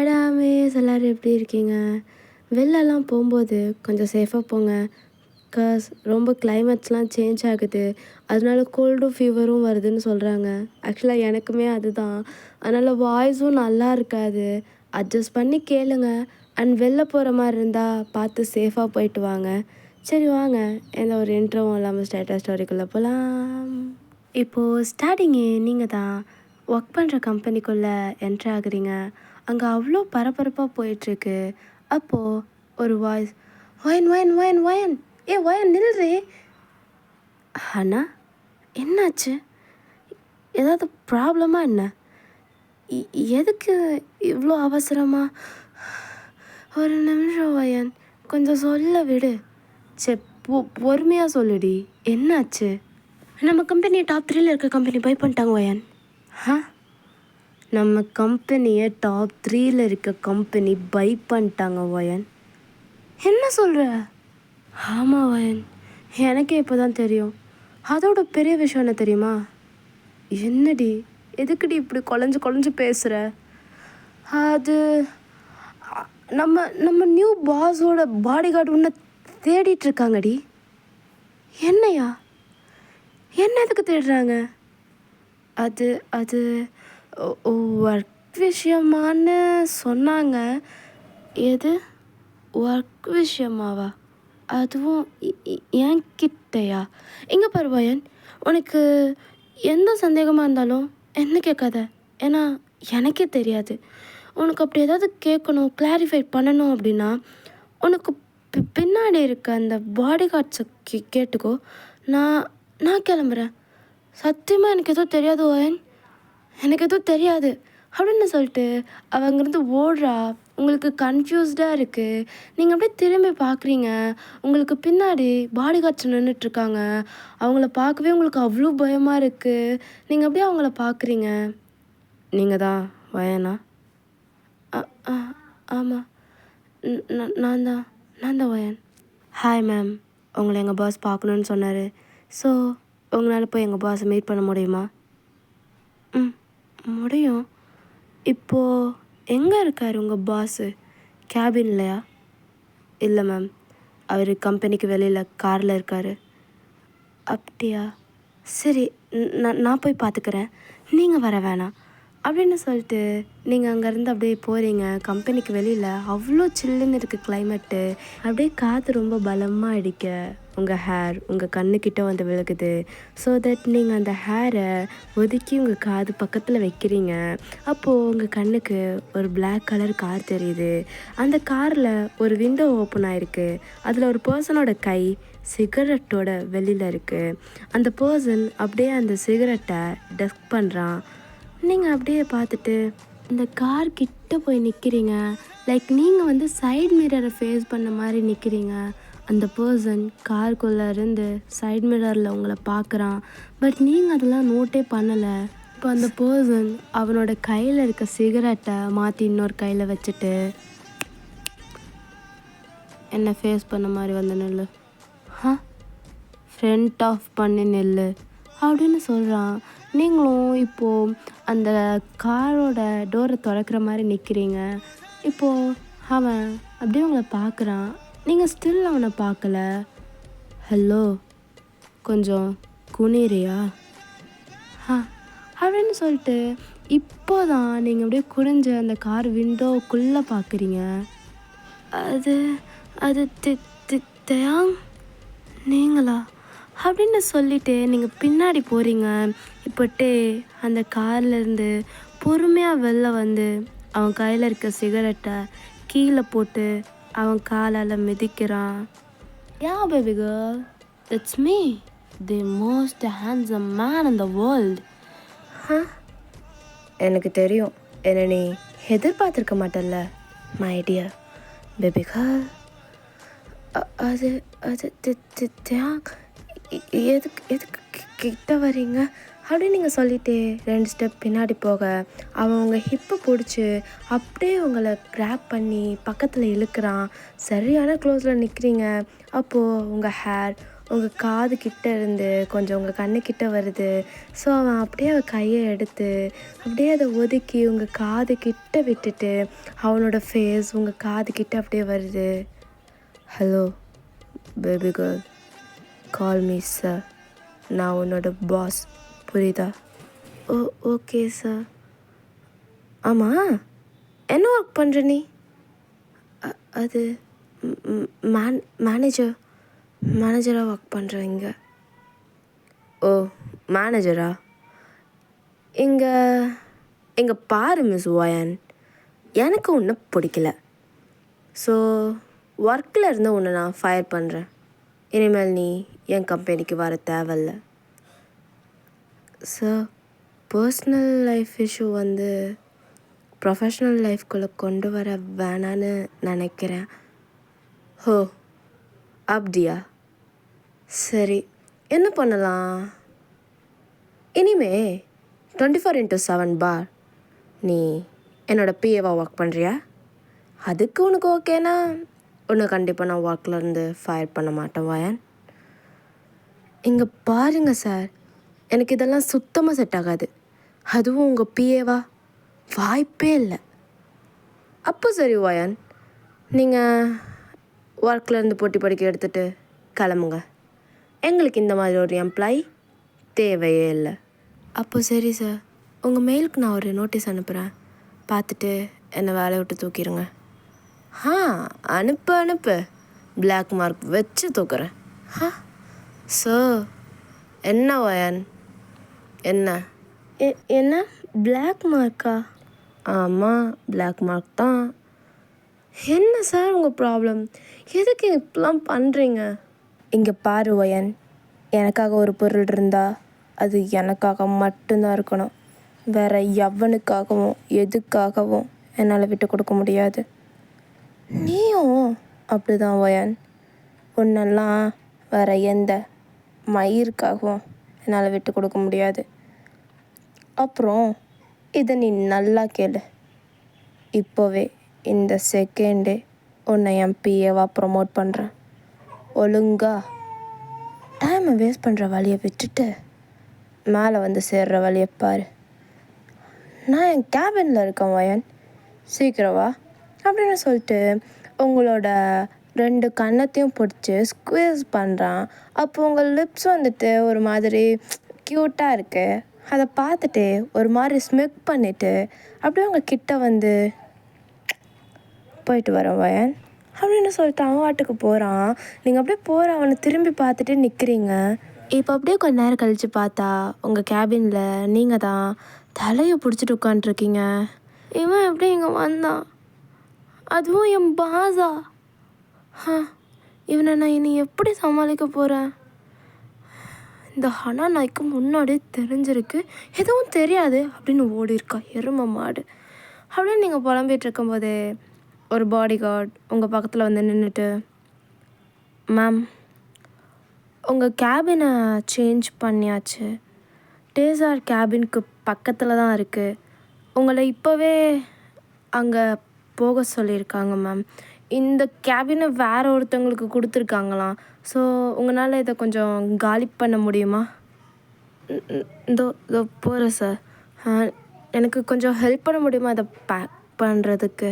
ஹடாமேஸ் எல்லோரும் எப்படி இருக்கீங்க? வெளிலலாம் போகும்போது கொஞ்சம் சேஃபாக போங்க. ரொம்ப கிளைமேட்ஸ்லாம் சேஞ்ச் ஆகுது. அதனால கோல்டும் ஃபீவரும் வருதுன்னு சொல்கிறாங்க. ஆக்சுவலாக எனக்குமே அதுதான். அதனால் வாய்ஸும் நல்லா இருக்காது. அட்ஜஸ்ட் பண்ணி கேளுங்க. அண்ட் வெளில போகிற மாதிரி இருந்தால் பார்த்து சேஃபாக போயிட்டு வாங்க. சரி வாங்க, எந்த ஒரு இன்ட்ரோவும் இல்லாமல் ஸ்டேட்டஸ் ஸ்டோரிக்குள்ளே போகலாம். இப்போது ஸ்டார்டிங்கே நீங்கள் தான் ஒர்க் பண்ணுற கம்பெனிக்குள்ளே என்ட்ரு ஆகுறீங்க. அங்கே அவ்வளோ பரபரப்பாக போயிட்டுருக்கு. அப்போது ஒரு வாய்ஸ், ஒயன் ஒயன் ஒயன் ஒயன், ஒயன் நில்றே. அண்ணா, என்னாச்சு? ஏதாவது ப்ராப்ளமா என்ன? எதுக்கு இவ்வளோ அவசரமா? ஒரு நிமிஷம் ஒயன், கொஞ்சம் சொல்ல விடு. சரி, பொறுமையாக சொல்லுடி, என்னாச்சு? நம்ம கம்பெனி டாப் 3ல இருக்க கம்பெனி பை பண்ணிட்டாங்க ஒயன். நம்ம கம்பெனியை டாப் 3ல இருக்க கம்பெனி பை பண்ணிட்டாங்க ஒயன். என்ன சொல்கிற? ஆமாம் ஒயன், எனக்கே இப்போ தான் தெரியும். அதோட பெரிய விஷயம் என்ன தெரியுமா? என்னடி, எதுக்குடி இப்படி குழஞ்சு பேசுகிற? அது நம்ம நம்ம நியூ பாஸோட பாடி கார்டு ஒன்று தேடிட்டுருக்காங்கடி. என்னையா? என்ன எதுக்கு தேடுறாங்க? அது அது ஒர்க் விஷயமானு சொன்னாங்க. எது ஒர்க் விஷயமாவா? அதுவும் என்கிட்டயா? இங்கே பாரு பையன், உனக்கு எந்த சந்தேகமாக இருந்தாலும் என்ன கேட்காத. ஏன்னா எனக்கே தெரியாது. உனக்கு அப்படி ஏதாவது கேட்கணும், கிளாரிஃபை பண்ணணும் அப்படின்னா உனக்கு பின்னாடி இருக்க அந்த பாடி கார்ட்ஸை கேட்டுக்கோ. நான் கிளம்புறேன். சத்தியமாக எனக்கு எதுவும் தெரியாது ஓயன், எனக்கு எதுவும் தெரியாது அப்படின்னு சொல்லிட்டு அவங்கிருந்து ஓடுறா. உங்களுக்கு கன்ஃபியூஸ்டாக இருக்குது. நீங்கள் அப்படியே திரும்பி பார்க்குறீங்க. உங்களுக்கு பின்னாடி பாடி கார்ட்ஸ் நின்றுட்டுருக்காங்க. அவங்கள பார்க்கவே உங்களுக்கு அவ்வளோ பயமாக இருக்குது. நீங்கள் அப்படியே அவங்கள பார்க்குறீங்க. நீங்கள் தான் வயனா? ஆமாம், நான் தான் வயன். ஹாய் மேம், உங்களை எங்கள் பாஸ் பார்க்கணுன்னு சொன்னார். ஸோ உங்களால் போய் எங்கள் பாஸை மீட் பண்ண முடியுமா? முடியும். இப்போது எங்கே இருக்கார் உங்கள் பாஸு? கேபின்லையா? இல்லை மேம், அவர் கம்பெனிக்கு வெளியில் காரில் இருக்கார். அப்படியா? சரி, நான் போய் பார்த்துக்கிறேன், நீங்கள் வர வேணாம் அப்படின்னு சொல்லிட்டு நீங்கள் அங்கேருந்து அப்படியே போகிறீங்க. கம்பெனிக்கு வெளியில் அவ்வளோ சில்லுன்னு இருக்குது கிளைமேட்டு. அப்படியே காற்று ரொம்ப பலமாக அடிக்க உங்கள் ஹேர் உங்கள் கண்ணுக்கிட்ட வந்து விழுகுது. ஸோ தட் நீங்கள் அந்த ஹேரை ஒதுக்கி உங்கள் காது பக்கத்தில் வைக்கிறீங்க. அப்போது உங்கள் கண்ணுக்கு ஒரு பிளாக் கலர் கார் தெரியுது. அந்த காரில் ஒரு விண்டோ ஓப்பன் ஆகிருக்கு. அதில் ஒரு பர்சனோட கை சிகரெட்டோட வெளியில் இருக்குது. அந்த பர்சன் அப்படியே அந்த சிகரெட்டை டஸ்க் பண்ணுறான். நீங்கள் அப்படியே பார்த்துட்டு இந்த கார் கிட்ட போய் நிற்கிறீங்க. லைக் நீங்கள் வந்து சைட் மிரரை ஃபேஸ் பண்ண மாதிரி நிற்கிறீங்க. அந்த பர்சன் காருக்குள்ளே இருந்து சைட் மிரரில் உங்களை பார்க்குறான். பட் நீங்கள் அதெல்லாம் நோட்டே பண்ணலை. இப்போ அந்த பர்சன் அவனோட கையில் இருக்க சிகரெட்டை மாற்றி இன்னொரு கையில் வச்சுட்டு என்ன ஃபேஸ் பண்ண மாதிரி வந்து நில்லு, ஃப்ரண்ட் ஆஃப் பண்ணி நெல்லு அப்படின்னு சொல்கிறான். நீங்களும் இப்போது அந்த காரோட டோரை திறக்கிற மாதிரி நிற்கிறீங்க. இப்போது அவன் அப்படியே உங்களை பார்க்குறான். நீங்கள் ஸ்டில் அவனை பார்க்கல. ஹலோ, கொஞ்சம் குனிறியா அப்படின்னு சொல்லிட்டு இப்போ தான் நீங்கள் அப்படியே குனிஞ்சு அந்த கார் விண்டோக்குள்ளே பார்க்குறீங்க. அது அது தேங் நீங்களா அப்படின்னு சொல்லிவிட்டு நீங்கள் பின்னாடி போகிறீங்க. இப்போட்டே அந்த கார்லேருந்து பொறுமையாக வெளில வந்து அவன் கையில் இருக்க சிகரெட்டை கீழே போட்டு அவன் காலால் மிதிக்கிறான். Yeah baby girl, it's me, the most handsome man in the world. எனக்கு தெரியும், என்னை நீ எதிர்பார்த்துருக்க மாட்டல்ல மை டியர் பேபி கேர்ள். அது அது எதுக்கு கிட்ட வரீங்க அப்படின்னு நீங்கள் சொல்லிவிட்டு 2 ஸ்டெப் பின்னாடி போக அவன் உங்கள் ஹிப்பை பிடிச்சி அப்படியே உங்களை கிராப் பண்ணி பக்கத்தில் இழுக்கிறான். சரியான க்ளோஸில் நிற்கிறீங்க. அப்போது உங்கள் ஹேர் உங்கள் காது கிட்ட இருந்து கொஞ்சம் உங்கள் கண்ணுக்கிட்ட வருது. ஸோ அவன் அப்படியே அவன் கையை எடுத்து அப்படியே அதை ஒதுக்கி உங்கள் காது கிட்ட விட்டுட்டு அவனோட ஃபேஸ் உங்கள் காது கிட்ட அப்படியே வருது. Hello baby girl, call me sir. நான் உன்னோட பாஸ், புரியுதா? Okay sir. ஆமாம், என்ன ஒர்க் பண்ணுற நீ? அது மேனேஜராக ஒர்க் பண்ணுறேன் இங்கே. ஓ, மேனேஜரா? இங்கே பாரு மிஸ் வயன், எனக்கு உன்னை பிடிக்கல. ஸோ ஒர்க்கில் இருந்து உன்னை நான் ஃபயர் பண்ணுறேன். இனிமேல் நீ என் கம்பெனிக்கு வர தேவையில்ல. Sir, personal life issue professional லைஃப்குள்ளே கொண்டு வர வேணான்னு நினைக்கிறேன். ஹோ, அப்படியா? சரி, என்ன பண்ணலாம்? இனிமே 24x7 பார் நீ என்னோடய பிஏவாக ஒர்க் பண்ணுறியா? அதுக்கு உனக்கு ஓகேனா உன்னை கண்டிப்பாக நான் ஒர்க்லேருந்து ஃபயர் பண்ண மாட்டேன் வயன். இங்கே பாருங்கள் சார், எனக்கு இதெல்லாம் சுத்தமாக செட் ஆகாது. அதுவும் உங்கள் பிஏவா? வாய்ப்பே இல்லை. அப்போ சரி வயன், நீங்கள் ஒர்க்லேருந்து போட்டி படிக்க எடுத்துகிட்டு கிளம்புங்க. எங்களுக்கு இந்த மாதிரி ஒரு எம்ப்ளாயி தேவையே இல்லை. அப்போ சரி சார், உங்கள் மெயிலுக்கு நான் ஒரு நோட்டீஸ் அனுப்புகிறேன். பார்த்துட்டு என்னை வேலையை விட்டு தூக்கிடுங்க. அனுப்பு. பிளாக் மார்க் வச்சு தூக்குறேன். சார், என்ன வயன்? என்ன பிளாக் மார்க்கா? ஆமாம், பிளாக் மார்க் தான். என்ன சார் உங்கள் ப்ராப்ளம்? எதுக்கு இப்படிலாம் பண்ணுறீங்க? இங்கே பாரு வயன், எனக்காக ஒரு பொருள் இருந்தால் அது எனக்காக மட்டும்தான் இருக்கணும். வேறு எவனுக்காகவும் எதுக்காகவும் என்னால் விட்டு கொடுக்க முடியாது. நீயும் அப்படி தான் வயன். உன்னெல்லாம் வேறு எந்த மயிருக்காகவும் என்னால் விட்டு கொடுக்க முடியாது. அப்புறம் இதை நீ நல்லா கேளு. இப்போவே இந்த செகண்டே உன்னை என் பிஏவாக ப்ரொமோட் பண்ணுறேன். ஒழுங்கா டைமை வேஸ்ட் பண்ணுற வழியை விட்டுட்டு மேலே வந்து சேர்கிற வழியை பாரு. நான் என் கேபினில் இருக்கேன் வயன், சீக்கிரம் வா அப்படின்னு சொல்லிட்டு உங்களோட 2 கன்னத்தையும் பிடிச்சி ஸ்குவீஸ் பண்ணுறான். அப்போ உங்கள் லிப்ஸ் ஒரு மாதிரி க்யூட்டாக இருக்குது. அதை பார்த்துட்டு ஒரு மாதிரி ஸ்மிக் பண்ணிவிட்டு அப்படியே உங்கள் கிட்ட போயிட்டு வரேன் வயன் அப்படின்னு சொல்லிட்டு அவன் வாட்டுக்கு போகிறான். நீங்கள் அப்படியே போகிற அவனை திரும்பி பார்த்துட்டு நிற்கிறீங்க. இப்போ அப்படியே கொஞ்ச நேரம் கழித்து பார்த்தா உங்கள் கேபினில் நீங்கள் தான் தலையை பிடிச்சிட்டு உட்காண்ட்ருக்கீங்க. இவன் எப்படி இங்கே வந்தான்? அதுவும் என் பாஸா? இவனை நான் இனி எப்படி சமாளிக்க போகிறேன்? இந்த ஹனா நாய்க்கு முன்னாடியே தெரிஞ்சிருக்கு, எதுவும் தெரியாது அப்படின்னு ஓடி இருக்கா எருமை மாடு அப்படின்னு நீங்கள் புலம்பிகிட்டு இருக்கும்போதே ஒரு பாடி கார்டு உங்கள் பக்கத்தில் வந்து நின்றுட்டு, மேம், உங்கள் கேபினை சேஞ்ச் பண்ணியாச்சு. டேசார் கேபினுக்கு பக்கத்தில் தான் இருக்குது. உங்களை இப்போவே அங்கே போக சொல்லியிருக்காங்க மேம். இந்த கேபினை வேறு ஒருத்தவங்களுக்கு கொடுத்துருக்காங்களாம். ஸோ உங்களால் இதை கொஞ்சம் காலி பண்ண முடியுமா? இதோ போகிறேன் சார். எனக்கு கொஞ்சம் ஹெல்ப் பண்ண முடியுமா இதை பேக் பண்ணுறதுக்கு?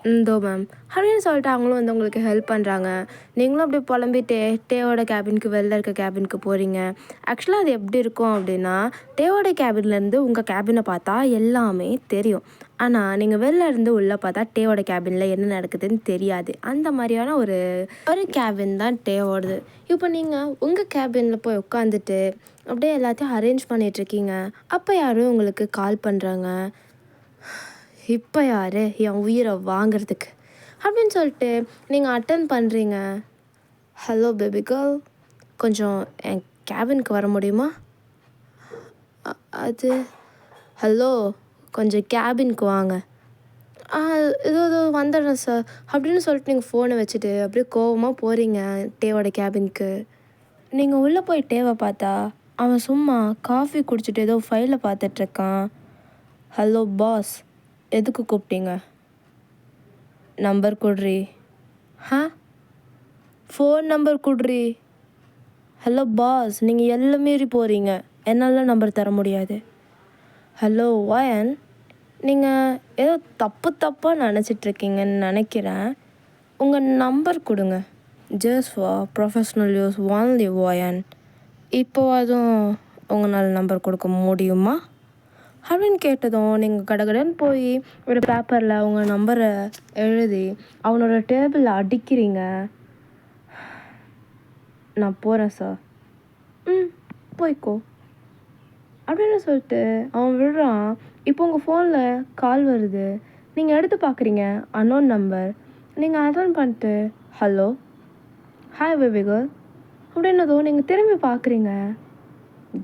இந்தோ மேம் அப்படின்னு சொல்லிட்டு அவங்களும் உங்களுக்கு ஹெல்ப் பண்ணுறாங்க. நீங்களும் அப்படியே புலம்பிட்டே டேவோட கேபினுக்கு வெளில இருக்க கேபினுக்கு போகிறீங்க. ஆக்சுவலாக அது எப்படி இருக்கும் அப்படின்னா, டேவோட கேபின்லேருந்து உங்கள் கேபினை பார்த்தா எல்லாமே தெரியும். ஆனால் நீங்கள் வெளில இருந்து உள்ளே பார்த்தா டேவோட கேபினில் என்ன நடக்குதுன்னு தெரியாது. அந்த மாதிரியான ஒரு கேபின் தான் டேவோடது. இப்போ நீங்கள் உங்கள் கேபினில் போய் உட்காந்துட்டு அப்படியே எல்லாத்தையும் அரேஞ்ச் பண்ணிகிட்ருக்கீங்க. அப்போ யாரும் உங்களுக்கு கால் பண்ணுறாங்க. இப்போ யார் என் உயிரை வாங்கிறதுக்கு அப்படின்னு சொல்லிட்டு நீங்கள் அட்டன் பண்ணுறீங்க. ஹலோ பேபி கேர்ள், கொஞ்சம் என் கேபினுக்கு வர முடியுமா? அது ஹலோ, கொஞ்சம் கேபினுக்கு வாங்க. இதோ வந்துடுறேன் சார் அப்படின்னு சொல்லிட்டு நீங்கள் ஃபோனை வச்சுட்டு அப்படியே கோவமாக போகிறீங்க டேவோட கேபினுக்கு. நீங்கள் உள்ளே போய் டேவை பார்த்தா அவன் சும்மா காஃபி குடிச்சிட்டு ஏதோ ஃபைலை பார்த்துட்ருக்கான். ஹலோ பாஸ், எதுக்கு கூப்பிட்டீங்க? நம்பர் குட்ரி. ஃபோன் நம்பர் குட்ரி. ஹலோ பாஸ், நீங்கள் எல்லாம் மீறி போகிறீங்க. என்னால் நம்பர் தர முடியாது. ஹலோ வயன், நீங்கள் ஏதோ தப்பாக நினச்சிட்ருக்கீங்கன்னு நினைக்கிறேன். உங்கள் நம்பர் கொடுங்க. Just for professional use only வயன். இப்போவாதும் உங்களால் நம்பர் கொடுக்க முடியுமா அப்படின்னு கேட்டதும் நீங்கள் கடகடன்னு போய் ஒரு பேப்பரில் உங்கள் நம்பரை எழுதி அவனோட டேபிளில் அடிக்கிறீங்க. நான் போகிறேன் சார். போய்க்கோ அப்படின்னு சொல்லிட்டு அவன் விடுறான். இப்போ உங்கள் ஃபோனில் கால் வருது. நீங்கள் எடுத்து பார்க்குறீங்க. Unknown number. நீங்கள் அட்டன் பண்ணிட்டு ஹலோ ஹாய் பேபி கேர்ள் அப்படின்னதும் நீங்கள் திரும்பி பார்க்குறீங்க.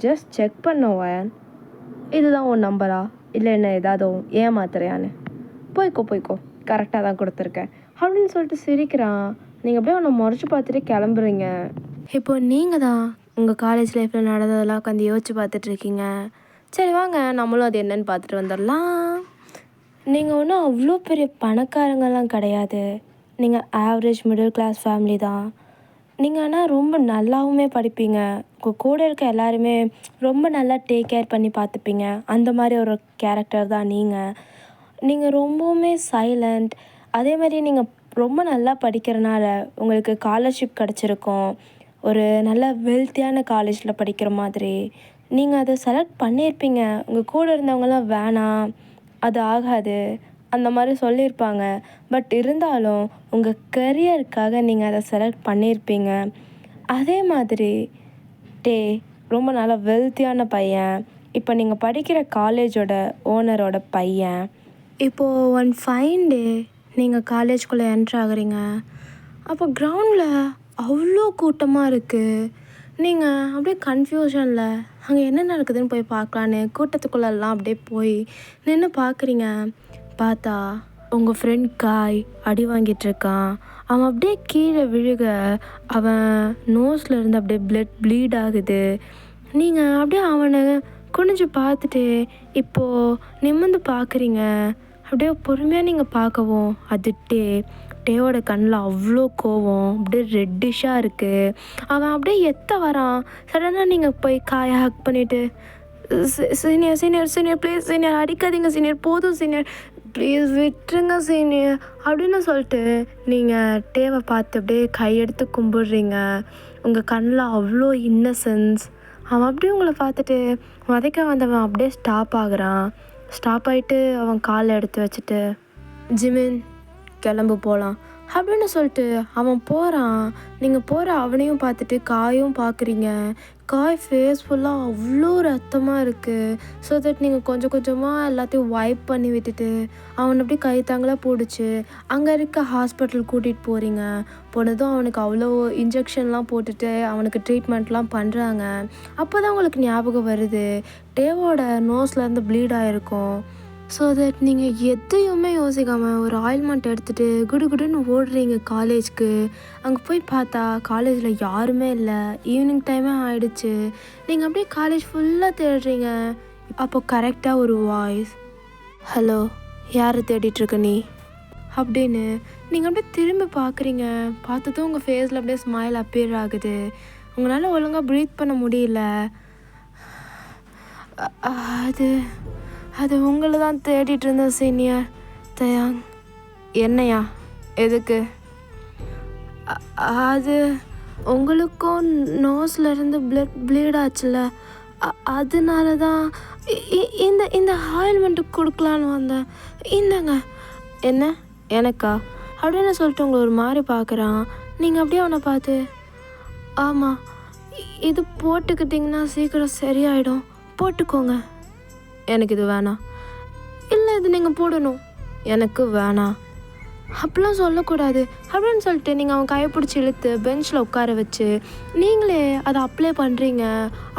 ஜஸ்ட் செக் பண்ண வயன், இதுதான் உன் நம்பரா இல்லை என்ன ஏதாவது ஏமாத்துறியான்னு. போய்க்கோ கரெக்டாக தான் கொடுத்துருக்கேன் அப்படின்னு சொல்லிட்டு சிரிக்கிறான். நீங்கள் அப்படியே அவனை முறைச்சி பார்த்துட்டு கிளம்புறீங்க. இப்போ நீங்கள் தான் உங்கள் காலேஜ் லைஃப்பில் நடந்ததெல்லாம் உட்காந்து யோசிச்சு பார்த்துட்ருக்கீங்க. சரி வாங்க நம்மளும் அது என்னன்னு பார்த்துட்டு வந்துடலாம். நீங்கள் ஒன்றும் அவ்வளோ பெரிய பணக்காரங்கெல்லாம் கிடையாது. நீங்கள் ஆவரேஜ் மிடில் கிளாஸ் ஃபேமிலி தான். நீங்கள் ஆனால் ரொம்ப நல்லாவுமே படிப்பீங்க. உங்கள் கூட இருக்க எல்லாருமே ரொம்ப நல்லா டேக் கேர் பண்ணி பார்த்துப்பீங்க. அந்த மாதிரி ஒரு கேரக்டர் தான் நீங்கள் ரொம்பவுமே சைலண்ட். அதே மாதிரி நீங்கள் ரொம்ப நல்லா படிக்கிறனால உங்களுக்கு ஸ்காலர்ஷிப் கிடச்சிருக்கும். ஒரு நல்ல வெல்த்தியான காலேஜில் படிக்கிற மாதிரி நீங்கள் அதை செலக்ட் பண்ணியிருப்பீங்க. உங்கள் கூட இருந்தவங்களாம் வேணாம், அது ஆகாது அந்த மாதிரி சொல்லியிருப்பாங்க. பட் இருந்தாலும் உங்கள் கரியருக்காக நீங்கள் அதை செலக்ட் பண்ணியிருப்பீங்க. அதே மாதிரி ரொம்ப நல்ல வெல்த்தியான பையன். இப்போ நீங்கள் படிக்கிற காலேஜோட ஓனரோட பையன். இப்போது ஒன் ஃபைன் டே நீங்கள் காலேஜ்குள்ளே என்ட்ரு ஆகுறீங்க. அப்போ கிரவுண்டில் அவ்வளோ கூட்டமாக இருக்குது. நீங்கள் அப்படியே கன்ஃபியூஷனில் அங்கே என்ன நடக்குதுன்னு போய் பார்க்கலான்னு கூட்டத்துக்குள்ளெல்லாம் அப்படியே போய் நின்று பார்க்குறீங்க. பார்த்தா உங்கள் ஃப்ரெண்ட் காய் அடி வாங்கிட்டுருக்கான். அவன் அப்படியே கீழே விழுக அவன் நோஸில் இருந்து அப்படியே ப்ளீட் ஆகுது. நீங்கள் அப்படியே அவனை குனிஞ்சு பார்த்துட்டு இப்போது நிமிர்ந்து பார்க்குறீங்க. அப்படியே பொறுமையாக நீங்கள் பார்க்கவும் அது டேவோட கண்ணில் அவ்வளோ கோவம், அப்படியே ரெட்டிஷாக இருக்குது. அவன் அப்படியே வரான். சடனாக நீங்கள் போய் காயை ஹக் பண்ணிவிட்டு சீனியர் ப்ளீஸ் சீனியர் அடிக்காதீங்க சீனியர், போதும் சீனியர் ப்ளீஸ் விட்டுருங்க சீனியர் அப்படின்னு சொல்லிட்டு நீங்கள் டேவை பார்த்து அப்படியே கையெடுத்து கும்பிடுறீங்க. உங்கள் கண்ணில் அவ்வளோ இன்னசென்ஸ். அவன் அப்படியே உங்களை பார்த்துட்டு வதைக்க வந்தவன் அப்படியே ஸ்டாப் ஆகுறான். ஸ்டாப் ஆகிட்டு அவன் காலை எடுத்து வச்சுட்டு ஜிமின் கிளம்பு போகலாம் அப்படின்னு சொல்லிட்டு அவன் போகிறான். நீங்கள் போகிற அவனையும் பார்த்துட்டு காயும் பார்க்குறீங்க. காய் ஃபேஸ் ஃபுல்லாக அவ்வளோ ரத்தமாக இருக்குது. ஸோ தட் நீங்கள் கொஞ்சம் கொஞ்சமாக எல்லாத்தையும் வைப் பண்ணி விட்டுட்டு அவனை அப்படி கை தாங்களாக பிடிச்சி அங்கே இருக்க ஹாஸ்பிட்டல் கூட்டிகிட்டு போகிறீங்க. போனதும் அவனுக்கு அவ்வளோ இன்ஜெக்ஷன்லாம் போட்டுட்டு அவனுக்கு ட்ரீட்மெண்ட்லாம் பண்ணுறாங்க. அப்போ தான் உங்களுக்கு ஞாபகம் வருது டேவோட நோஸ்லேருந்து ப்ளீட் ஆகிருக்கும். ஸோ தட் நீங்கள் எதையுமே யோசிக்காமல் ஒரு ஆயில்மெண்ட் எடுத்துகிட்டு குடுன்னு ஓடுறீங்க காலேஜ்க்கு. அங்கே போய் பார்த்தா காலேஜில் யாருமே இல்லை. ஈவினிங் டைமே ஆகிடுச்சு. நீங்கள் அப்படியே காலேஜ் ஃபுல்லாக தேடுறீங்க. அப்போ கரெக்டாக ஒரு வாய்ஸ், ஹலோ யாரை தேடிட்டுருக்க நீ அப்படின்னு. நீங்கள் அப்படியே திரும்பி பார்க்குறீங்க. பார்த்ததும் உங்கள் ஃபேஸில் அப்படியே ஸ்மைல் அப்பியர் ஆகுது. உங்களால் ஒழுங்காக ப்ரீத் பண்ண முடியல. அது உங்களை தான் தேடிட்டு இருந்தேன் சீனியர் தயாங். என்னையா எதுக்கு? அது உங்களுக்கும் நோஸில் இருந்து ப்ளீட் ஆச்சுல்ல, அதனால தான் இந்த ஆயில்மெண்ட்டு கொடுக்கலான்னு வந்தேன். இந்தாங்க. என்ன எனக்கா அப்படின்னு சொல்லிட்டு உங்களை ஒரு மாதிரி பார்க்குறான். நீங்கள் அப்படியே அவனை பார்த்து ஆமாம் இது போட்டுக்கிட்டிங்கன்னா சீக்கிரம் சரியாயிடும், போட்டுக்கோங்க. எனக்கு இது வேணாம். இல்லை இது நீங்கள் போடணும். எனக்கு வேணாம் அப்படிலாம் சொல்லக்கூடாது அப்படின்னு சொல்லிட்டு நீங்கள் அவன் கையை பிடிச்சி இழுத்து பெஞ்சில் உட்கார வச்சு நீங்களே அதை அப்ளை பண்ணுறீங்க.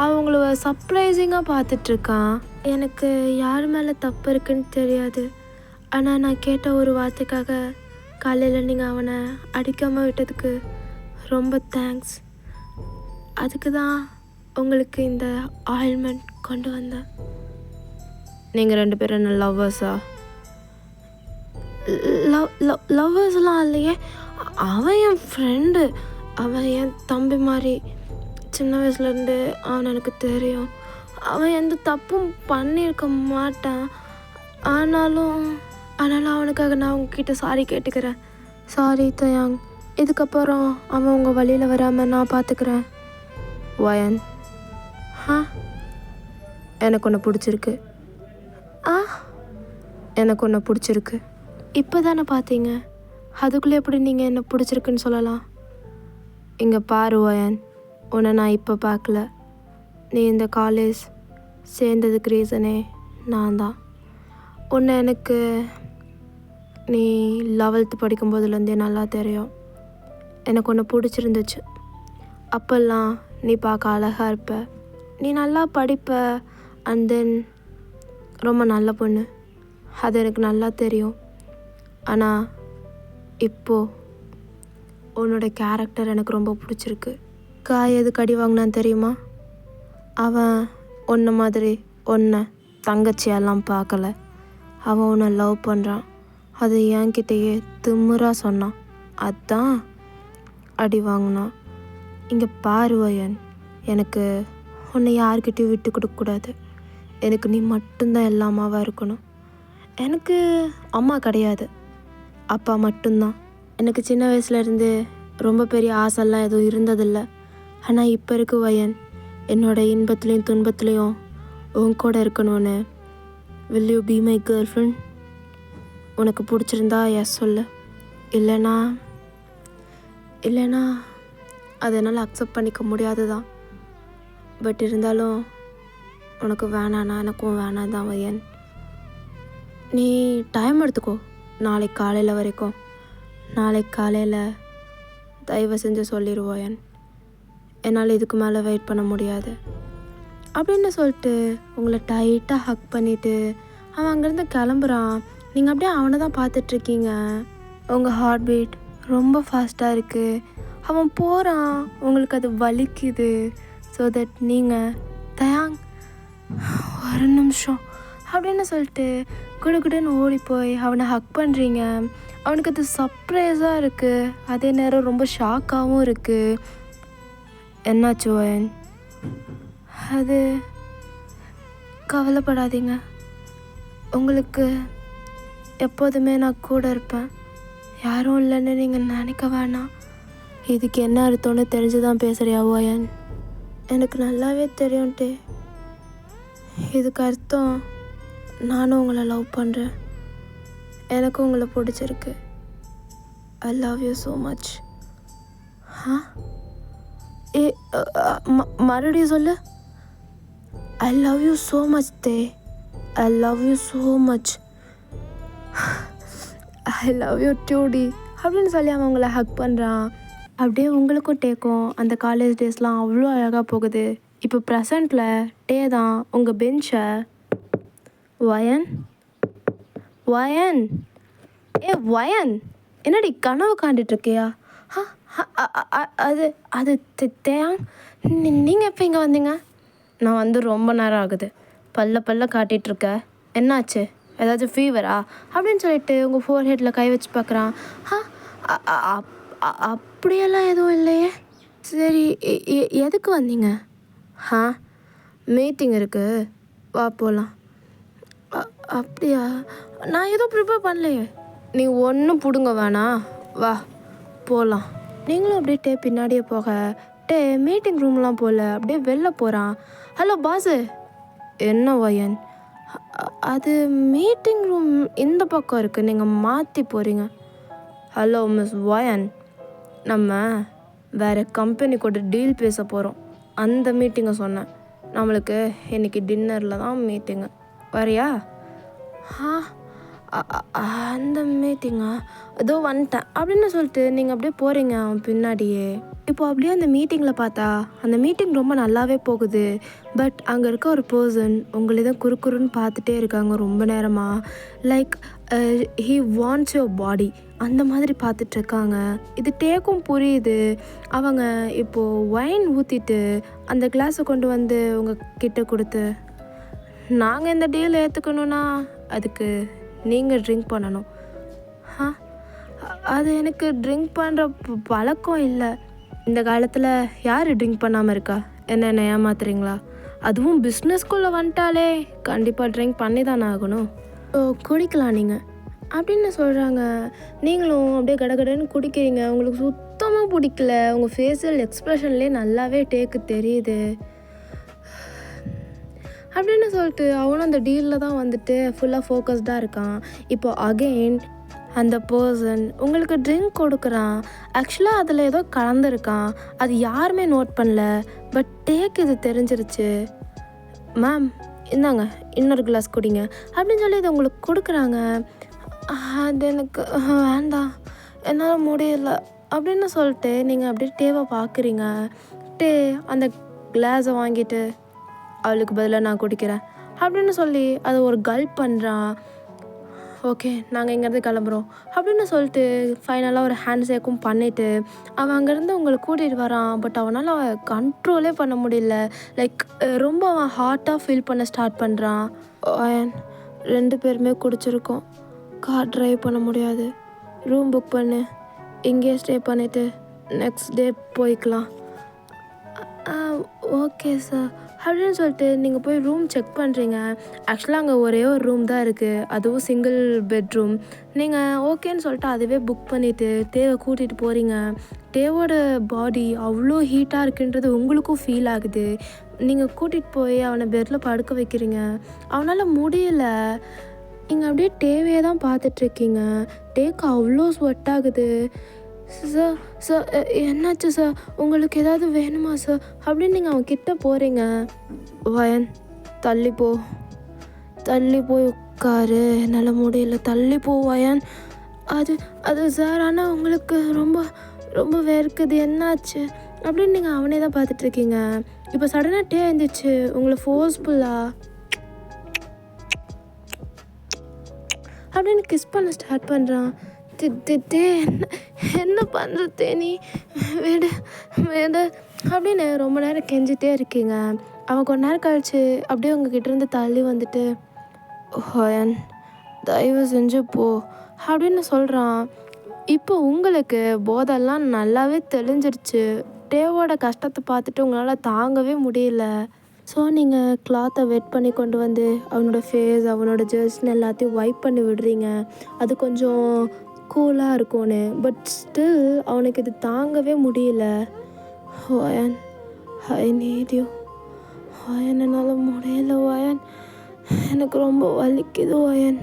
அவங்கள சர்ப்ரைசிங்காக பார்த்துட்ருக்கான். எனக்கு யார் மேலே தப்பு இருக்குன்னு தெரியாது. ஆனால் நான் கேட்ட ஒரு வார்த்தைக்காக காலையில் நீங்கள் அவனை அடிக்காமல் விட்டதுக்கு ரொம்ப தேங்க்ஸ். அதுக்கு தான் உங்களுக்கு இந்த ஆயில்மெண்ட் கொண்டு வந்தேன். நீங்கள் 2 பேரும் என்ன லவ்வர்ஸா? லவ்வர்ஸ்லாம் இல்லையே. அவன் என் ஃப்ரெண்டு, அவன் என் தம்பி மாதிரி. சின்ன வயசுலேருந்து அவன் எனக்கு தெரியும். அவன் எந்த தப்பும் பண்ணியிருக்க மாட்டான். ஆனாலும் அவனுக்காக நான் உங்ககிட்ட சாரி கேட்டுக்கிறேன். சாரி தயாங். இதுக்கப்புறம் அவன் உங்கள் வழியில் வராமல் நான் பார்த்துக்கிறேன். வயன், எனக்கு ஒன்று பிடிச்சிருக்கு. எனக்கு ஒன்று பிடிச்சிருக்கு. இப்போ தானே பார்த்தீங்க, அதுக்குள்ளே எப்படி நீங்கள் என்ன பிடிச்சிருக்குன்னு சொல்லலாம்? இங்கே பாரு வயன், உன்னை நான் இப்போ பார்க்கல. நீ இந்த காலேஜ் சேர்ந்ததுக்கு ரீசனே நான் தான். உன்னை எனக்கு நீ 11th படிக்கும்போதுலேருந்தே நல்லா தெரியும். எனக்கு ஒன்று பிடிச்சிருந்துச்சு. அப்போல்லாம் நீ பார்க்க அழகாக இருப்ப, நீ நல்லா படிப்ப, அண்ட் தென் ரொம்ப நல்ல பொண்ணு. அது எனக்கு நல்லா தெரியும். ஆனால் இப்போது உன்னோட கேரக்டர் எனக்கு ரொம்ப பிடிச்சிருக்கு. காய் எதுக்கு அடி வாங்கினான்னு தெரியுமா? அவன் உன்னை மாதிரி உன்னை தங்கச்சியெல்லாம் பார்க்கல. அவன் உன்னை லவ் பண்ணுறான். அது என்கிட்டயே திமிராக சொன்னான். அதான் அடி வாங்கினான். இங்கே பாரு வயன், எனக்கு உன்னை யார்கிட்டையும் விட்டு கொடுக்கக்கூடாது. எனக்கு நீ மட்டும்தான் எல்லாமாவாக இருக்கணும். எனக்கு அம்மா கிடையாது, அப்பா மட்டும்தான். எனக்கு சின்ன வயசுலேருந்து ரொம்ப பெரிய ஆசைலாம் எதுவும் இருந்ததில்லை. ஆனால் இப்போ இருக்கு வயன், என்னோடய இன்பத்துலேயும் துன்பத்துலேயும் உன் கூட இருக்கணும்னு. will you be my girlfriend? உனக்கு பிடிச்சிருந்தா எஸ் சொல்லு, இல்லைனா அதை என்னால் அக்செப்ட் பண்ணிக்க முடியாது தான். பட் இருந்தாலும் உனக்கு வேணான்னா எனக்கும் வேணாம் தான் வயன். நீ டைம் எடுத்துக்கோ, நாளைக்கு காலையில் வரைக்கும். நாளைக்கு காலையில் தயவு செஞ்சு சொல்லிடுவோயன், என்னால் இதுக்கு மேலே வெயிட் பண்ண முடியாது அப்படின்னு சொல்லிட்டு உங்களை டைட்டாக ஹக் பண்ணிவிட்டு அவன் அங்கேருந்து கிளம்புறான். நீங்கள் அப்படியே அவனை தான் பார்த்துட்ருக்கீங்க. உங்கள் ஹார்ட் பீட் ரொம்ப ஃபாஸ்ட்டாக இருக்குது. அவன் போகிறான், உங்களுக்கு அது வலிக்குது. ஸோ தட் நீங்கள் தயாங் ஒரு நிமிஷம் அப்படின்னு சொல்லிட்டு குடுக்குடுன்னு ஓடி போய் அவனை ஹக் பண்ணுறீங்க. அவனுக்கு அது சர்ப்ரைஸாக இருக்குது, அதே நேரம் ரொம்ப ஷாக்காகவும் இருக்குது. என்னாச்சு வயன்? அது கவலைப்படாதீங்க, உங்களுக்கு எப்போதுமே நான் கூட இருப்பேன். யாரும் இல்லைன்னு நீங்கள் நினைக்க வேணாம். இதுக்கு என்ன அர்த்தம்னு தெரிஞ்சு தான் பேசுகிறியா வயன்? எனக்கு நல்லாவே தெரியும்ட்டே. இதுக்கு அர்த்தம் நானும் உங்களை லவ் பண்ணுறேன். எனக்கும் உங்களை பிடிச்சிருக்கு. I love you so much. மறுபடியும் சொல்லு. I love you so much தே. I love you so much. I love you டூடி அப்படின்னு சொல்லி அவன் உங்களை ஹக் பண்ணுறான். அப்படியே உங்களுக்கும் டேக்கும் அந்த காலேஜ் டேஸ்லாம் அவ்வளோ அழகாக போகுது. இப்போ ப்ரெசண்ட்டில் டே தான் உங்கள் பெஞ்சை. வயன் வயன் என்னடி கனவு காண்டிட்ருக்கியா? அது தேயாங், நீங்கள் எப்போ இங்கே வந்தீங்க? நான் வந்து ரொம்ப நேரம் ஆகுது. பல்ல காட்டிகிட்ருக்க, என்னாச்சு? ஏதாச்சும் ஃபீவரா அப்படின்னு சொல்லிட்டு உங்கள் ஃபோர் ஹெட்டில் கை வச்சு பார்க்குறான். அப்படியெல்லாம் எதுவும் இல்லையே. சரி, எதுக்கு வந்தீங்க? மீட்டிங் இருக்குது, வா போகலாம். அப்படியா? நான் எதுவும் ப்ரிப்பேர் பண்ணலையே. நீ ஒன்றும் பிடுங்க வேணாம், வா போகலாம். நீங்களும் அப்படியே டே பின்னாடியே போக டே மீட்டிங் ரூம்லாம் போகல, அப்படியே வெளில போகிறான். Hello boss. என்ன வயன்? அது மீட்டிங் ரூம் இந்த பக்கம் இருக்குது, நீங்கள் மாற்றி போகிறீங்க. ஹலோ மிஸ் வயன், நம்ம வேறு கம்பெனி கூட டீல் பேச போகிறோம், அந்த மீட்டிங்கை சொன்னேன். நம்மளுக்கு இன்றைக்கி டின்னரில் தான் மீட்டிங்கு, வரியா? அந்த மீட்டிங்கா? ஏதோ வந்துட்டேன் அப்படின்னு சொல்லிட்டு நீங்கள் அப்படியே போகிறீங்க அவன் பின்னாடியே. இப்போ அப்படியே அந்த மீட்டிங்கில் பார்த்தா அந்த மீட்டிங் ரொம்ப நல்லாவே போகுது. பட் அங்கே இருக்க ஒரு பர்சன் உங்களை தான் குறுக்குறுன்னு பார்த்துட்டே இருக்காங்க ரொம்ப நேரமாக. Like he wants your body, அந்த மாதிரி பார்த்துட்ருக்காங்க. இது டேக்கும் புரியுது. அவங்க இப்போது ஒயின் ஊற்றிட்டு அந்த கிளாஸை கொண்டு வந்து உங்கள் கிட்ட கொடுத்து, நாங்கள் இந்த டீல் ஏற்றுக்கணுன்னா அதுக்கு நீங்கள் ட்ரிங்க் பண்ணணும். அது எனக்கு ட்ரிங்க் பண்ணுற பழக்கம் இல்லை. இந்த காலத்தில் யார் ட்ரிங்க் பண்ணாமல் இருக்கா? என்ன ஏமாத்துறீங்களா? அதுவும் பிஸ்னஸ்குள்ளே வந்துட்டாலே கண்டிப்பாக ட்ரிங்க் பண்ணி தானே ஆகணும். ஸோ குடிக்கலாம் நீங்கள் அப்படின்னு சொல்கிறாங்க. நீங்களும் அப்படியே கடகடன்னு குடிக்கிறீங்க. உங்களுக்கு சுத்தமாக பிடிக்கல. உங்கள் ஃபேஷியல் எக்ஸ்ப்ரெஷன்லேயே நல்லாவே டேக்கு தெரியுது அப்படின்னு சொல்லிட்டு அவனும் அந்த டீலில் தான் வந்துட்டு ஃபுல்லாக ஃபோக்கஸ்டாக இருக்கான். இப்போ அகெயின் அந்த பர்சன் உங்களுக்கு ட்ரிங்க் கொடுக்குறான். ஆக்சுவலாக அதில் ஏதோ கலந்துருக்கான். அது யாருமே நோட் பண்ணல. பட் டேக் இது தெரிஞ்சிருச்சு. மேம் இந்தாங்க இன்னொரு கிளாஸ் குடிங்க அப்படின்னு சொல்லி இதை உங்களுக்கு கொடுக்குறாங்க. அது எனக்கு வேண்டாம், என்னால் முடியல அப்படின்னு சொல்லிட்டு நீங்கள் அப்படியே டேவை பார்க்குறீங்க. அந்த கிளாஸை வாங்கிட்டு அவளுக்கு பதிலாக நான் குடிக்கிறேன் அப்படின்னு சொல்லி அதை ஒரு கல்ப் பண்ணுறான். ஓகே நாங்கள் இங்கேருந்து கிளம்புறோம் அப்படின்னு சொல்லிட்டு ஃபைனலாக ஒரு ஹேண்ட் ஷேக்கும் பண்ணிவிட்டு அவன் அங்கேருந்து உங்களை கூட்டிகிட்டு வரான். பட் அவனால் கண்ட்ரோலே பண்ண முடியல. லைக் ரொம்ப அவன் ஹார்ட்டாக ஃபீல் பண்ண ஸ்டார்ட் பண்ணுறான். 2 பேருமே குடிச்சிருக்கோம், கார் ட்ரைவ் பண்ண முடியாது, ரூம் புக் பண்ணு, இங்கேயே ஸ்டே பண்ணிவிட்டு நெக்ஸ்ட் டே போய்க்கலாம். ஓகே சார் அப்படின்னு சொல்லிட்டு நீங்கள் போய் ரூம் செக் பண்ணுறீங்க. ஆக்சுவலாக அங்கே ஒரே ஒரு ரூம் தான் இருக்குது, அதுவும் சிங்கிள் பெட்ரூம். நீங்கள் ஓகேன்னு சொல்லிட்டு அதுவே புக் பண்ணிவிட்டு டேவை கூட்டிகிட்டு போகிறீங்க. டேவோட பாடி அவ்வளோ ஹீட்டாக இருக்குன்றது உங்களுக்கும் ஃபீல் ஆகுது. நீங்கள் கூட்டிகிட்டு போய் அவனை பெட்டில் படுக்க வைக்கிறீங்க. அவனால் முடியல. நீங்கள் அப்படியே டேவே தான் பார்த்துட்ருக்கீங்க. டேக்கு அவ்வளோ ஸ்வெட் ஆகுது. சார் என்னாச்சு சார், உங்களுக்கு ஏதாவது வேணுமா சார் அப்படின்னு நீங்கள் அவன் கிட்ட போகிறீங்க. வயன் தள்ளி போய் உட்காரு, என்னால் முடியல, தள்ளி போ வயன். அது சார், ஆனால் உங்களுக்கு ரொம்ப ரொம்ப வேர்க்குது, என்னாச்சு அப்படின்னு நீங்கள் அவனே தான் பார்த்துட்ருக்கீங்க. இப்போ சடனாக டே இருந்துச்சு உங்களை ஃபோர்ஸ்ஃபுல்லாக அப்படின்னு கிஸ் பண்ண ஸ்டார்ட் பண்ணுறான். என்ன பண்ணுறது நீ, விடு அப்படின்னு ரொம்ப நேரம் கெஞ்சிட்டே இருக்கீங்க. அவன் கொஞ்ச நேரம் கழிச்சு அப்படியே உங்ககிட்ட இருந்து தள்ளி வந்துட்டு ஹோயன் தயவு செஞ்சு போ அப்படின்னு சொல்கிறான். இப்போ உங்களுக்கு போதெல்லாம் நல்லாவே தெளிஞ்சிருச்சு. டேவோட கஷ்டத்தை பார்த்துட்டு உங்களால் தாங்கவே முடியல. ஸோ நீங்கள் கிளாத்தை வெட் பண்ணி கொண்டு வந்து அவனோட ஃபேஸ், அவனோட ஜெர்ஸ்ன்னு எல்லாத்தையும் வைப் பண்ணி விடுறீங்க. அது கொஞ்சம் கூலாக இருக்கும்னு. பட் ஸ்டில் அவனுக்கு இது தாங்கவே முடியல. வயன் ஐ நீட் யூ வயன், என்னால் முடியல வயன், எனக்கு ரொம்ப வலிக்குது வயன்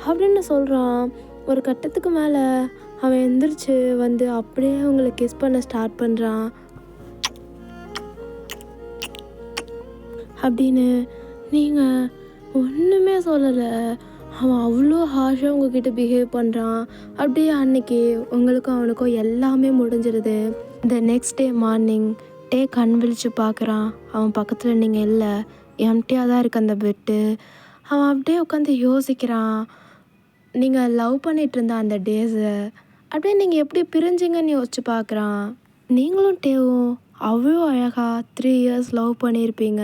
அப்படின்னு சொல்கிறான். ஒரு கட்டத்துக்கு மேலே அவன் எந்திரிச்சு வந்து அப்படியே அவங்களை கிஸ் பண்ண ஸ்டார்ட் பண்ணுறான். அப்படின்னு நீங்கள் ஒன்றுமே சொல்லலை. அவன் அவ்வளோ ஹார்ஷாக உங்ககிட்ட பிஹேவ் பண்ணுறான். அப்படியே அன்னைக்கு உங்களுக்கும் அவனுக்கும் எல்லாமே முடிஞ்சிருது. இந்த நெக்ஸ்ட் டே மார்னிங் டே கண் விழிச்சு பார்க்குறான். அவன் பக்கத்தில் நீங்கள் இல்லை, எம்டியாக தான் இருக்கு அந்த பெட்டு. அவன் அப்படியே உட்காந்து யோசிக்கிறான். நீங்கள் லவ் பண்ணிகிட்டு இருந்த அந்த டேஸை அப்படியே நீங்கள் எப்படி பிரிஞ்சிங்கன்னு யோசிச்சு பார்க்குறான். நீங்களும் டேவும் அவ்வளோ அழகாக 3 years லவ் பண்ணியிருப்பீங்க.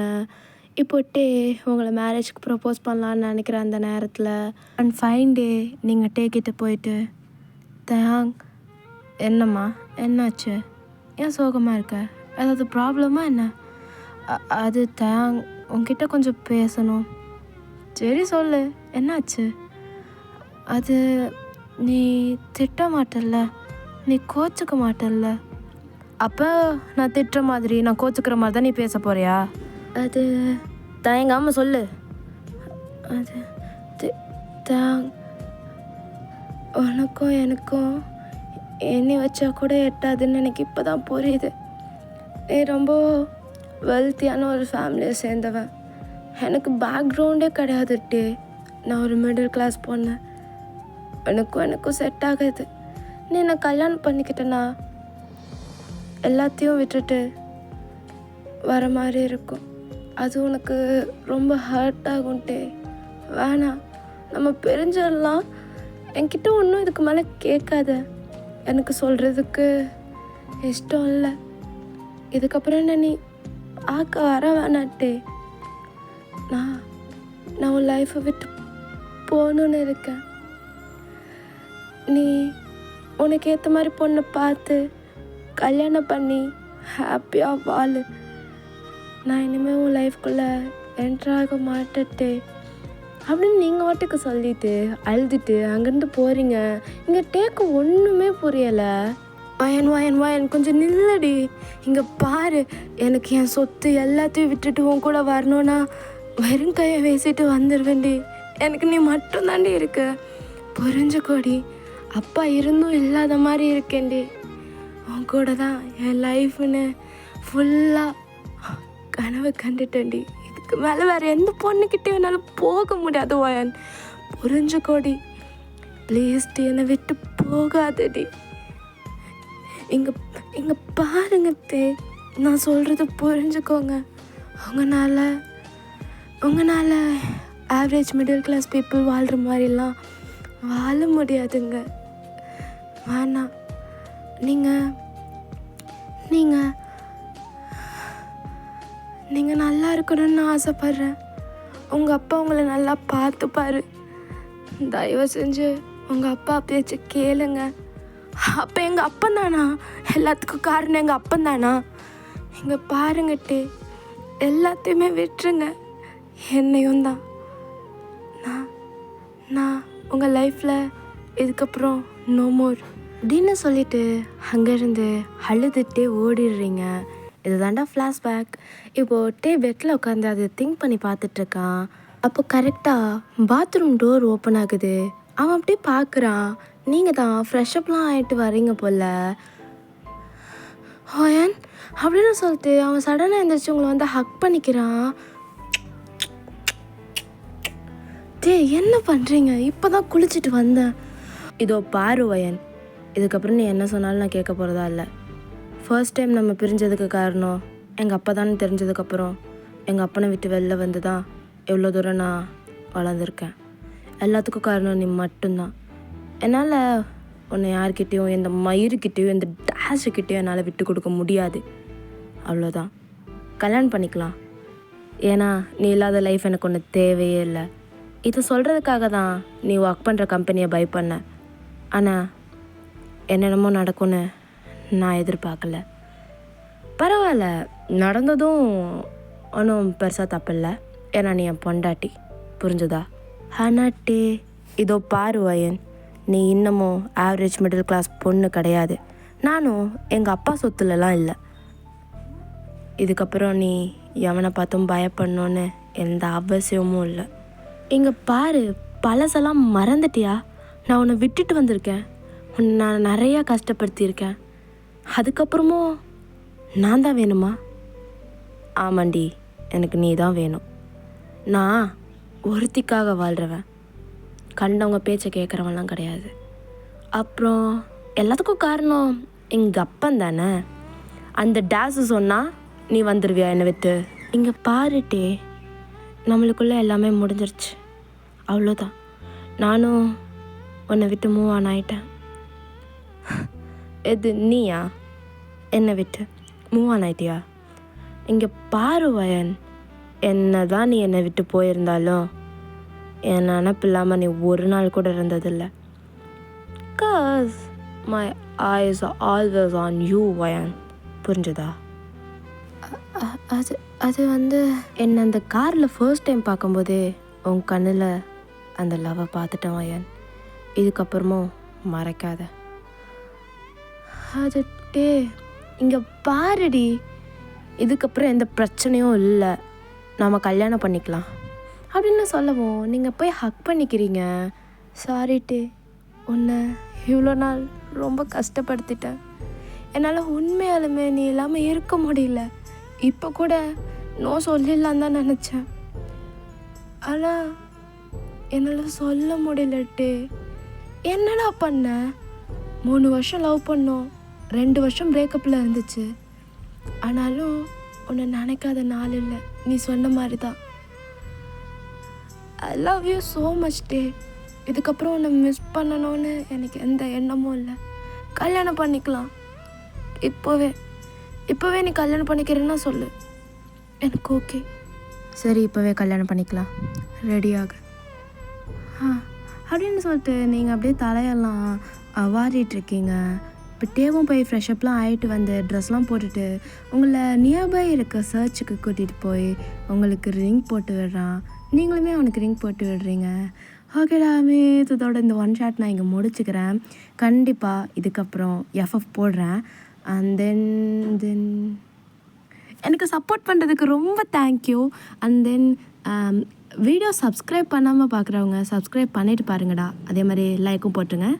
இப்போ டே உங்களை மேரேஜ்க்கு ப்ரப்போஸ் பண்ணலான்னு நினைக்கிற அந்த நேரத்தில் அண்ட் ஃபைன் டே நீங்கள் டே கிட்ட போயிட்டு தயாங் என்னம்மா என்னாச்சு, ஏன் சோகமாக இருக்க, ஏதாவது ப்ராப்ளமா என்ன? அது தயாங் உங்ககிட்ட கொஞ்சம் பேசணும். சரி சொல்லு என்னாச்சு? அது நீ திட்ட மாட்டல்ல, நீ கோச்சிக்க மாட்டல்ல. அப்போ நான் திட்டுற மாதிரி, நான் கோச்சிக்கிற மாதிரி தான் நீ பேச போறியா? அது தயங்காமல் சொல்லு. அது உனக்கும் எனக்கும் எண்ணி வச்சா கூட எட்டாதுன்னு எனக்கு இப்போ தான் புரியுது. நீ ரொம்ப வெல்த்தியான ஒரு ஃபேமிலியை சேர்ந்தவன். எனக்கு பேக்ரவுண்டே கிடையாது டே. நான் ஒரு மிடில் கிளாஸ் பொண்ணு. எனக்கும் செட் ஆகாது. நீ என்னை கல்யாணம் பண்ணிக்கிட்டேன்னா எல்லாத்தையும் விட்டுட்டு வர மாதிரி இருக்கும். அது உனக்கு ரொம்ப ஹர்ட் ஆகும்ட்டே. வேணாம், நம்ம பிரிஞ்சிடலாம். என்கிட்ட ஒன்றும் இதுக்கு மேலே கேட்காத. எனக்கு சொல்கிறதுக்கு இஷ்டம் இல்லை. இதுக்கப்புறம் என்ன நீ பார்க்க வர வேணாட்டே. நான் உன் லைஃப்பை விட்டு போகணுன்னு இருக்கேன். நீ உனக்கு ஏற்ற மாதிரி பொண்ணை பார்த்து கல்யாணம் பண்ணி ஹாப்பியாக வாழு. நான் இனிமேல் உன் லைஃப்குள்ளே என்ட்ராக மாட்டே அப்படின்னு நீங்கள் வாட்டுக்கு சொல்லிட்டு அழுதுட்டு அங்கேருந்து போகிறீங்க. இங்கே டேக்கு ஒன்றுமே புரியலை. வயன் கொஞ்சம் நில்லடி. இங்கே பாரு, எனக்கு என் சொத்து எல்லாத்தையும் விட்டுட்டு உன் கூட வரணுன்னா வெறும் கையை வீசிட்டு வந்துடுவேண்டி. எனக்கு நீ மட்டும்தாண்டி இருக்க, புரிஞ்சுக்கோடி. அப்பா இருந்தும் இல்லாத மாதிரி இருக்கேன்டி. உன் கூட தான் என் லைஃப்னு ஃபுல்லாக கனவு கண்டுட்டேன்டி. இதுக்கு மேலே வேறு எந்த பொண்ணுக்கிட்டே என்னால் போக முடியாது வயன், புரிஞ்சுக்கோடி. ப்ளீஸ்டி, என்னை விட்டு போகாதடி. இங்கே பாருங்க தே, நான் சொல்கிறது புரிஞ்சுக்கோங்க. உங்களால் ஆவரேஜ் மிடில் கிளாஸ் பீப்புள் வாழ்கிற மாதிரிலாம் வாழ முடியாதுங்க. வேணாம். நீங்கள் நல்லா இருக்கணும்னு ஆசைப்பட்றேன். உங்கள் அப்பா உங்களை நல்லா பார்த்துப்பாரு. தயவு செஞ்சு உங்கள் அப்பா பேச்சு கேளுங்க. அப்போ எங்கள் அப்பந்தானா எல்லாத்துக்கும் காரணம்? எங்கள் அப்பந்தானா? இங்கே பாருங்கட்டே, எல்லாத்தையுமே விட்டுருங்க, என்னையும் தான். நான் உங்கள் லைஃப்பில் இதுக்கப்புறம் நோ மோர் அப்படின்னு சொல்லிவிட்டு அங்கேருந்து அழுதுகிட்டே ஓடிடுறீங்க. இது தாண்டா ஃப்ளாஷ்பேக். இப்போது டே பெட்டில் உட்காந்து அதை திங்க் பண்ணி பார்த்துட்ருக்கான். அப்போ கரெக்டாக பாத்ரூம் டோர் ஓப்பன் ஆகுது. அவன் அப்படியே பார்க்குறான். நீங்கள் தான் ஃப்ரெஷ்அப்லாம் ஆகிட்டு வரீங்க போல் ஹோயன் அப்படின்னு சொல்லிட்டு அவன் சடனாக எழுந்திரிச்சு உங்களை வந்து ஹக் பண்ணிக்கிறான். டே என்ன பண்ணுறீங்க? இப்போ தான் குளிச்சுட்டு வந்தேன். இதோ பாரு வயன், இதுக்கப்புறம் நீ என்ன சொன்னாலும் நான் கேட்க போகிறதா இல்லை. ஃபர்ஸ்ட் டைம் நம்ம பிரிஞ்சதுக்கு காரணம் எங்கள் அப்பா தான் தெரிஞ்சதுக்கப்புறம் எங்கள் அப்பனை விட்டு வெளில வந்து தான் எவ்வளோ தூரம் நான் வளர்ந்துருக்கேன். எல்லாத்துக்கும் காரணம் நீ மட்டும்தான். என்னால் உன்னை யார்கிட்டையும், எந்த மயிருக்கிட்டேயும், எந்த டேஷுக்கிட்டேயும் என்னால் விட்டு கொடுக்க முடியாது. அவ்வளோதான். கல்யாணம் பண்ணிக்கலாம். ஏன்னா நீ இல்லாத லைஃப் எனக்கு ஒன்று தேவையே இல்லை. இதை சொல்கிறதுக்காக தான் நீ ஒர்க் பண்ணுற கம்பெனியை பை பண்ண. ஆனால் என்னென்னமோ நடக்கும்னு நான் எதிர்பார்க்கல. பரவாயில்ல, நடந்ததும் ஒன்றும் பெருசாக தப்பில்லை. ஏன்னா நீ என் பொண்டாட்டி, புரிஞ்சுதா? ஆனாட்டே இதோ பாரு வயன், நீ இன்னமும் ஆவரேஜ் மிடில் கிளாஸ் பொண்ணு கிடையாது. நானும் எங்கள் அப்பா சொத்துலலாம் இல்லை. இதுக்கப்புறம் நீ எவனை பார்த்தும் பயப்படணுன்னு எந்த அவசியமும் இல்லை. இங்கே பாரு, பழசெல்லாம் மறந்துட்டியா? நான் உன்னை விட்டுட்டு வந்திருக்கேன். உன்னை நான் நிறையா கஷ்டப்படுத்தியிருக்கேன். அதுக்கப்புறமும் நான் தான் வேணுமா? ஆமாண்டி, எனக்கு நீ தான் வேணும். நான் ஒருத்திக்காக வாழ்கிறவன், கண்டவங்க பேச்சை கேட்குறவன்லாம் கிடையாது. அப்புறம் எல்லாத்துக்கும் காரணம் எங்கள் அப்பன் தானே. அந்த டேஸு சொன்னால் நீ வந்துடுவியா என்னை விட்டு? இங்கே பாருட்டே, நம்மளுக்குள்ளே எல்லாமே முடிஞ்சிருச்சு, அவ்வளோதான். நானும் உன்னை விட்டு மூவ் ஆன் ஆகிட்டேன். எது நீயா? என்னை விட்டு மூவ் ஆன் ஆகிட்டியா? இங்கே பாரு வயன், என்ன தான் நீ என்னை விட்டு போயிருந்தாலும் என் நினப்பு இல்லாமல் நீ ஒரு நாள் கூட இருந்ததில்லை. Cause my eyes are always on you வயன், புரிஞ்சுதா? அது வந்து என்னை அந்த காரில் ஃபர்ஸ்ட் டைம் பார்க்கும்போதே உன் கண்ணில் அந்த லவ்வை பார்த்துட்டேன் வயன். இதுக்கப்புறமும் மறைக்காத. அது டே இங்கே பாருடி, இதுக்கப்புறம் எந்த பிரச்சனையும் இல்லை, நாம் கல்யாணம் பண்ணிக்கலாம் அப்படின்னு சொல்லவும் நீங்கள் போய் ஹக் பண்ணிக்கிறீங்க. சாரி டே, உன்னை இவ்வளோ நாள் ரொம்ப கஷ்டப்படுத்திட்டேன். என்னால் உண்மையாலுமே நீ இல்லாமல் இருக்க முடியல. இப்போ கூட நோ சொல்லிடலாம் தான் நினச்சேன், ஆனால் என்னால் சொல்ல முடியலட்டே. என்னடா பண்ண? 3 வருஷம் லவ் பண்ணோம், 2 வருஷம் பிரேக்கப்பில் இருந்துச்சு. ஆனாலும் உன்னை நினைக்காத நாள் இல்லை. நீ சொன்ன மாதிரி தான். I love you so much டே. இதுக்கப்புறம் உன்னை மிஸ் பண்ணணும்னு எனக்கு எந்த எண்ணமும் இல்லை. கல்யாணம் பண்ணிக்கலாம். இப்போவே நீ கல்யாணம் பண்ணிக்கிறேன்னா சொல்லு, எனக்கு ஓகே. சரி, இப்போவே கல்யாணம் பண்ணிக்கலாம், ரெடியாக அப்படின்னு சொல்லிட்டு நீங்கள் அப்படியே தலையெல்லாம் வாரிட்டுருக்கீங்க. இப்போ டேவும் போய் ஃப்ரெஷ்அப்லாம் ஆகிட்டு வந்து ட்ரெஸ்லாம் போட்டுட்டு உங்களை நியர்பை இருக்க சர்ச்சுக்கு கூட்டிகிட்டு போய் உங்களுக்கு ரிங் போட்டு விடுறான். நீங்களுமே அவனுக்கு ரிங் போட்டு விடுறீங்க. ஓகேடாமே, இதோட இந்த ஒன் ஷாட் நான் இங்கே முடிச்சுக்கிறேன். கண்டிப்பாக இதுக்கப்புறம் எஃப்எஃப் போடுறேன். அண்ட் தென் எனக்கு சப்போர்ட் பண்ணுறதுக்கு ரொம்ப thank you. And then video subscribe பண்ணாமல் பார்க்குறவங்க சப்ஸ்கிரைப் பண்ணிவிட்டு பாருங்கடா. அதே மாதிரி லைக்கும் போட்டுருங்க.